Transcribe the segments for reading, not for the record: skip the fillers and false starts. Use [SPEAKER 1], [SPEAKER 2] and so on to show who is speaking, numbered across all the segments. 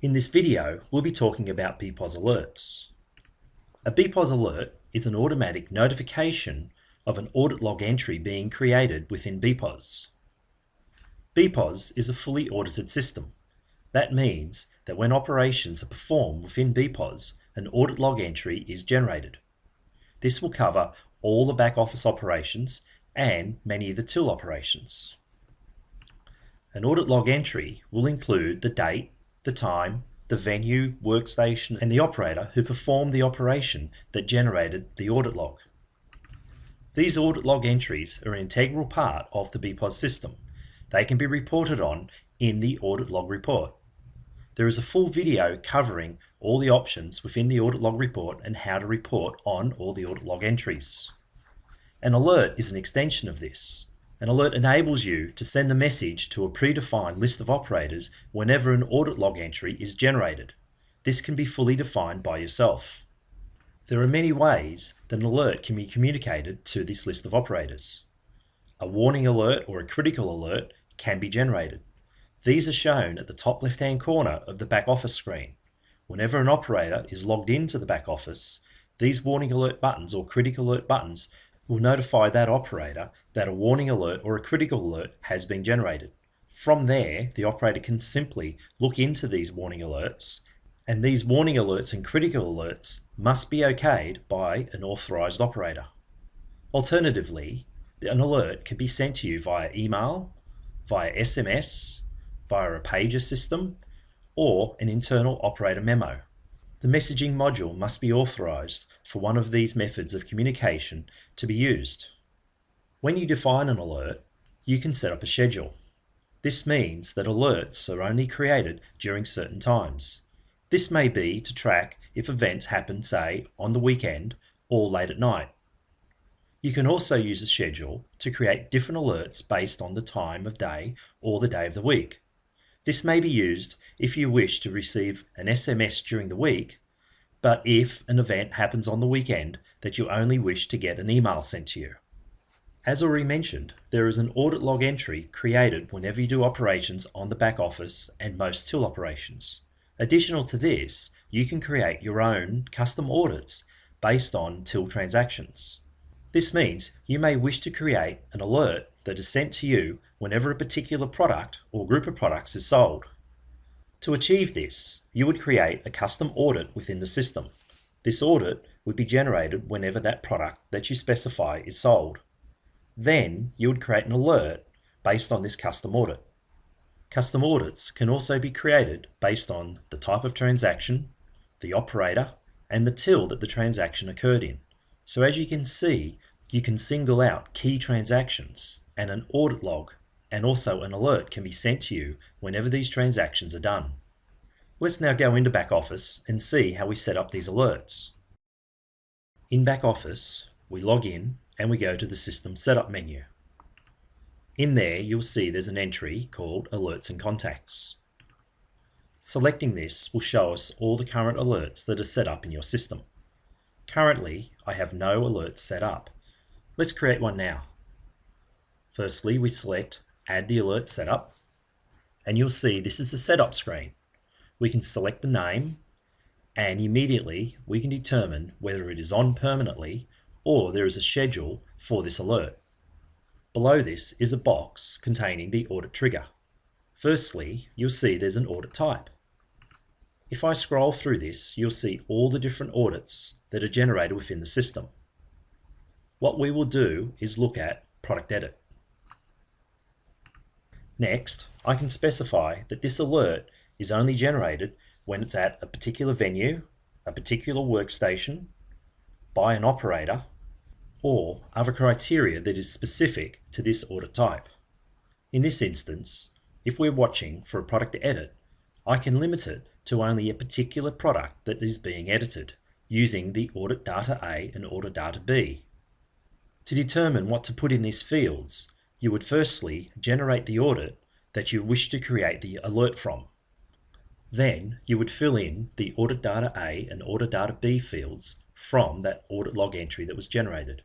[SPEAKER 1] In this video, we'll be talking about Bepoz alerts. A Bepoz alert is an automatic notification of an audit log entry being created within Bepoz. Bepoz is a fully audited system. That means that when operations are performed within Bepoz, an audit log entry is generated. This will cover all the back office operations and many of the till operations. An audit log entry will include the date, the time, the venue, workstation, and the operator who performed the operation that generated the audit log. These audit log entries are an integral part of the Bepoz system. They can be reported on in the audit log report. There is a full video covering all the options within the audit log report and how to report on all the audit log entries. An alert is an extension of this. An alert enables you to send a message to a predefined list of operators whenever an audit log entry is generated. This can be fully defined by yourself. There are many ways that an alert can be communicated to this list of operators. A warning alert or a critical alert can be generated. These are shown at the top left-hand corner of the back office screen. Whenever an operator is logged into the back office, these warning alert buttons or critical alert buttons will notify that operator that a warning alert or a critical alert has been generated. From there, the operator can simply look into these warning alerts, and these warning alerts and critical alerts must be okayed by an authorized operator. Alternatively, an alert can be sent to you via email, via SMS, via a pager system, or an internal operator memo. The messaging module must be authorized for one of these methods of communication to be used. When you define an alert, you can set up a schedule. This means that alerts are only created during certain times. This may be to track if events happen, say, on the weekend or late at night. You can also use a schedule to create different alerts based on the time of day or the day of the week. This may be used if you wish to receive an SMS during the week, but if an event happens on the weekend that you only wish to get an email sent to you. As already mentioned, there is an audit log entry created whenever you do operations on the back office and most till operations. Additional to this, you can create your own custom audits based on till transactions. This means you may wish to create an alert that is sent to you whenever a particular product or group of products is sold. To achieve this, you would create a custom audit within the system. This audit would be generated whenever that product that you specify is sold. Then you would create an alert based on this custom audit. Custom audits can also be created based on the type of transaction, the operator, and the till that the transaction occurred in. So as you can see, you can single out key transactions, and an audit log and also an alert can be sent to you whenever these transactions are done. Let's now go into back office and see how we set up these alerts. In back office, we log in and we go to the System Setup menu. In there, you'll see there's an entry called Alerts and Contacts. Selecting this will show us all the current alerts that are set up in your system. Currently, I have no alerts set up. Let's create one now. Firstly, we select Add the Alert Setup, and you'll see this is the setup screen. We can select the name, and immediately we can determine whether it is on permanently or there is a schedule for this alert. Below this is a box containing the audit trigger. Firstly, you'll see there's an audit type. If I scroll through this, you'll see all the different audits that are generated within the system. What we will do is look at Product Edit. Next, I can specify that this alert is only generated when it's at a particular venue, a particular workstation, by an operator, or other criteria that is specific to this audit type. In this instance, if we're watching for a product edit, I can limit it to only a particular product that is being edited using the audit data A and audit data B. To determine what to put in these fields, you would firstly generate the audit that you wish to create the alert from. Then you would fill in the audit data A and audit data B fields from that audit log entry that was generated.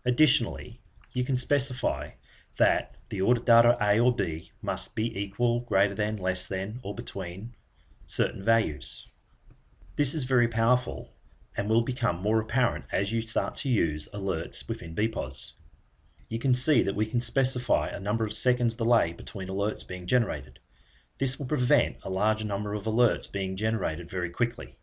[SPEAKER 1] Additionally, you can specify that the audit data A or B must be equal, greater than, less than, or between certain values. This is very powerful and will become more apparent as you start to use alerts within Bepoz. You can see that we can specify a number of seconds delay between alerts being generated. This will prevent a large number of alerts being generated very quickly.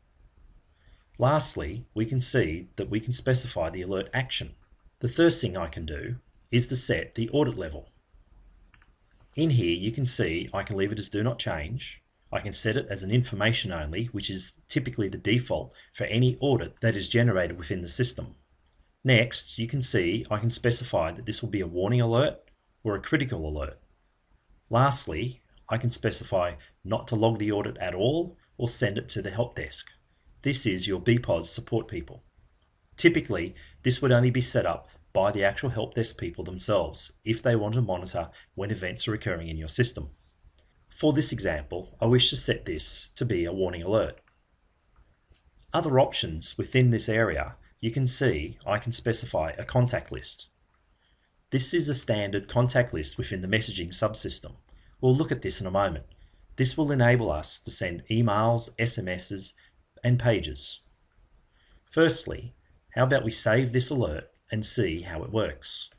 [SPEAKER 1] Lastly, we can see that we can specify the alert action. The first thing I can do is to set the audit level. In here you can see I can leave it as do not change. I can set it as an information only, which is typically the default for any audit that is generated within the system. Next, you can see I can specify that this will be a warning alert or a critical alert. Lastly, I can specify not to log the audit at all or send it to the help desk. This is your Bepoz support people. Typically, this would only be set up by the actual help desk people themselves if they want to monitor when events are occurring in your system. For this example, I wish to set this to be a warning alert. Other options within this area, you can see I can specify a contact list. This is a standard contact list within the messaging subsystem. We'll look at this in a moment. This will enable us to send emails, SMSs, and pages. Firstly, how about we save this alert and see how it works.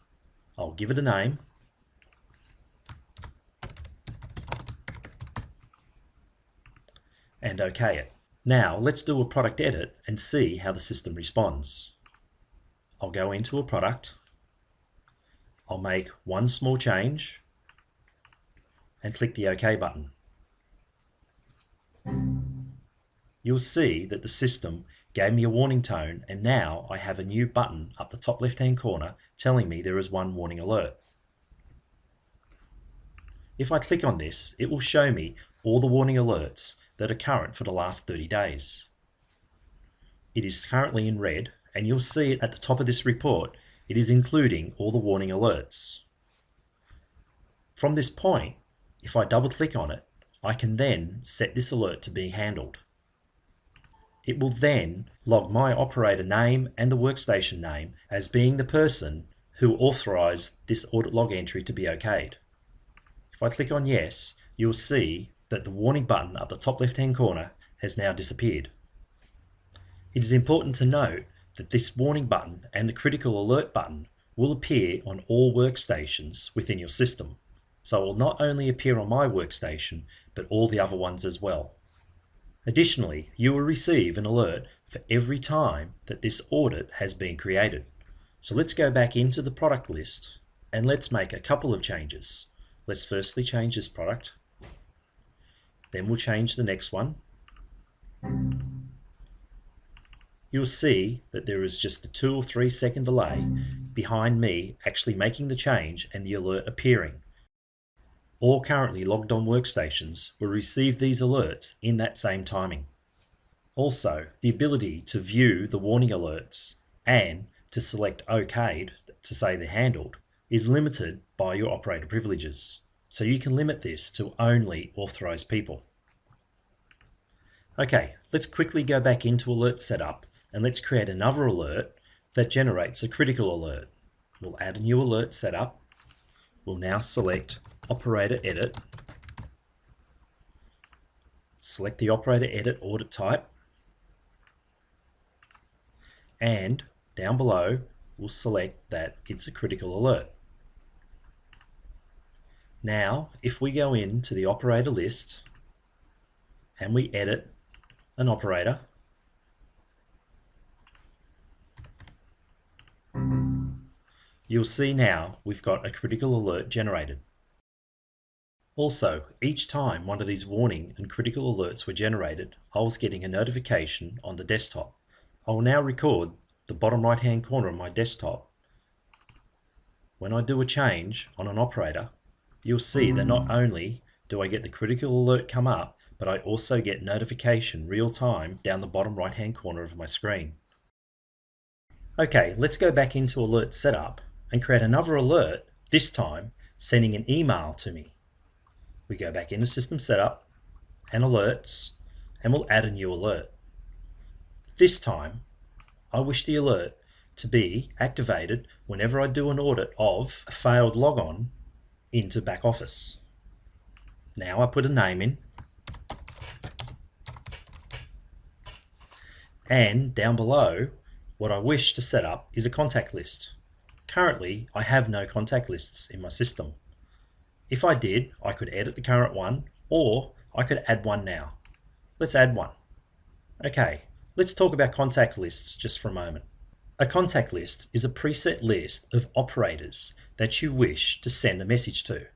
[SPEAKER 1] I'll give it a name. And OK it. Now let's do a product edit and see how the system responds. I'll go into a product. I'll make one small change and click the OK button. You'll see that the system gave me a warning tone, and now I have a new button up the top left hand corner telling me there is one warning alert. If I click on this, it will show me all the warning alerts that are current for the last 30 days. It is currently in red, and you'll see it at the top of this report. It is including all the warning alerts. From this point, if I double click on it, I can then set this alert to be handled. It will then log my operator name and the workstation name as being the person who authorized this audit log entry to be okayed. If I click on yes, you'll see that the warning button up the top left hand corner has now disappeared. It is important to note that this warning button and the critical alert button will appear on all workstations within your system. So it will not only appear on my workstation, but all the other ones as well. Additionally, you will receive an alert for every time that this audit has been created. So let's go back into the product list and let's make a couple of changes. Let's firstly change this product. Then we'll change the next one. You'll see that there is just a 2 or 3 second delay behind me actually making the change and the alert appearing. All currently logged on workstations will receive these alerts in that same timing. Also, the ability to view the warning alerts and to select OK'd to say they're handled is limited by your operator privileges. So you can limit this to only authorized people. Okay, let's quickly go back into alert setup and let's create another alert that generates a critical alert. We'll add a new alert setup. We'll now select operator edit. Select the operator edit audit type. And down below, we'll select that it's a critical alert. Now, if we go into the operator list and we edit an operator, you'll see now we've got a critical alert generated. Also, each time one of these warning and critical alerts were generated, I was getting a notification on the desktop. I will now record the bottom right hand corner of my desktop. When I do a change on an operator, you'll see that not only do I get the critical alert come up, but I also get notification real time down the bottom right hand corner of my screen. Okay, let's go back into alert setup and create another alert, this time sending an email to me. We go back into system setup and alerts, and we'll add a new alert. This time, I wish the alert to be activated whenever I do an audit of a failed logon into back office. Now I put a name in. And down below, what I wish to set up is a contact list. Currently, I have no contact lists in my system. If I did, I could edit the current one, or I could add one now. Let's add one. Okay, let's talk about contact lists just for a moment. A contact list is a preset list of operators that you wish to send a message to.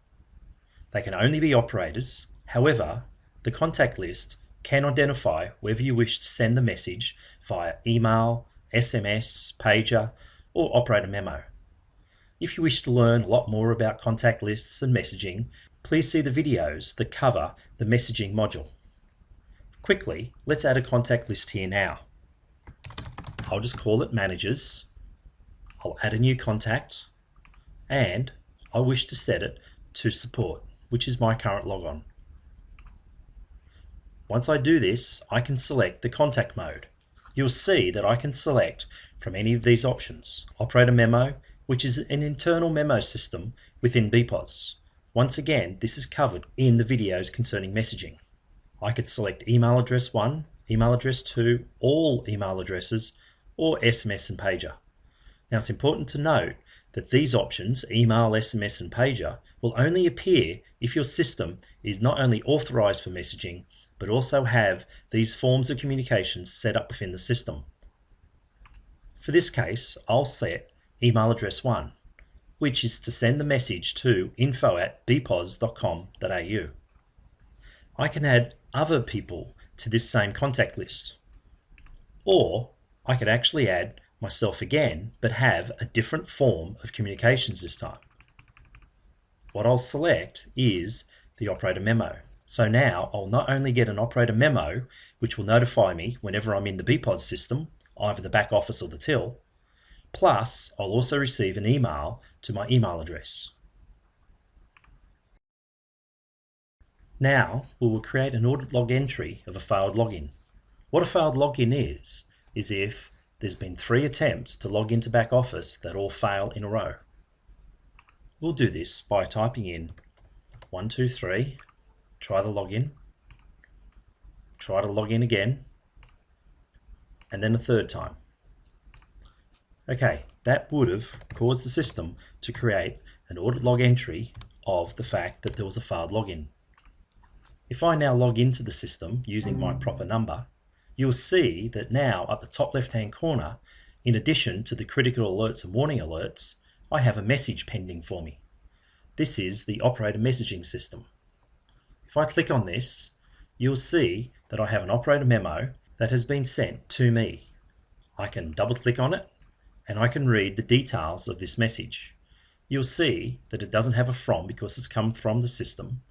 [SPEAKER 1] They can only be operators. However, the contact list can identify whether you wish to send the message via email, SMS, pager, or operator memo. If you wish to learn a lot more about contact lists and messaging, please see the videos that cover the messaging module. Quickly, let's add a contact list here now. I'll just call it managers. I'll add a new contact, and I wish to set it to support, which is my current logon. Once I do this, I can select the contact mode. You'll see that I can select from any of these options. Operator memo, which is an internal memo system within Bepoz. Once again, this is covered in the videos concerning messaging. I could select email address 1, email address 2, all email addresses, or SMS and pager. Now it's important to note that these options, email, SMS and pager, will only appear if your system is not only authorized for messaging, but also have these forms of communications set up within the system. For this case, I'll set email address 1, which is to send the message to info@bepoz.com.au. I can add other people to this same contact list, or I could actually add myself again, but have a different form of communications this time. What I'll select is the operator memo. So now I'll not only get an operator memo, which will notify me whenever I'm in the Bepoz system, either the back office or the till, plus I'll also receive an email to my email address. Now we will create an audit log entry of a failed login. What a failed login is if there's been 3 attempts to log into back office that all fail in a row. We'll do this by typing in 1, 2, 3, try the login, try to log in again, and then a 3rd time. Okay, that would have caused the system to create an audit log entry of the fact that there was a failed login. If I now log into the system using my proper number, you'll see that now up the top left-hand corner, in addition to the critical alerts and warning alerts, I have a message pending for me. This is the operator messaging system. If I click on this, you'll see that I have an operator memo that has been sent to me. I can double click on it and I can read the details of this message. You'll see that it doesn't have a from because it's come from the system,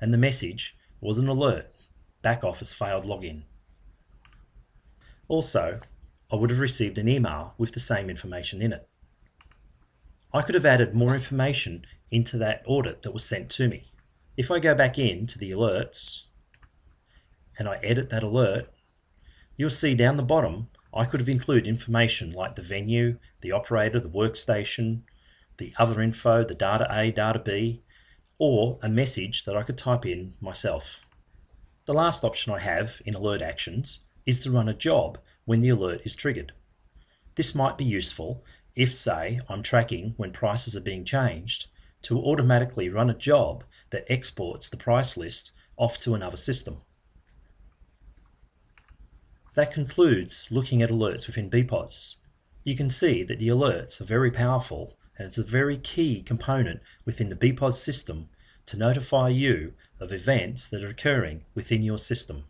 [SPEAKER 1] and the message was an alert, back office failed login. Also, I would have received an email with the same information in it. I could have added more information into that audit that was sent to me. If I go back into the alerts and I edit that alert, you'll see down the bottom I could have included information like the venue, the operator, the workstation, the other info, the data A, data B, or a message that I could type in myself. The last option I have in alert actions is to run a job when the alert is triggered. This might be useful if, say, I'm tracking when prices are being changed, to automatically run a job that exports the price list off to another system. That concludes looking at alerts within Bepoz. You can see that the alerts are very powerful, and it's a very key component within the Bepoz system to notify you of events that are occurring within your system.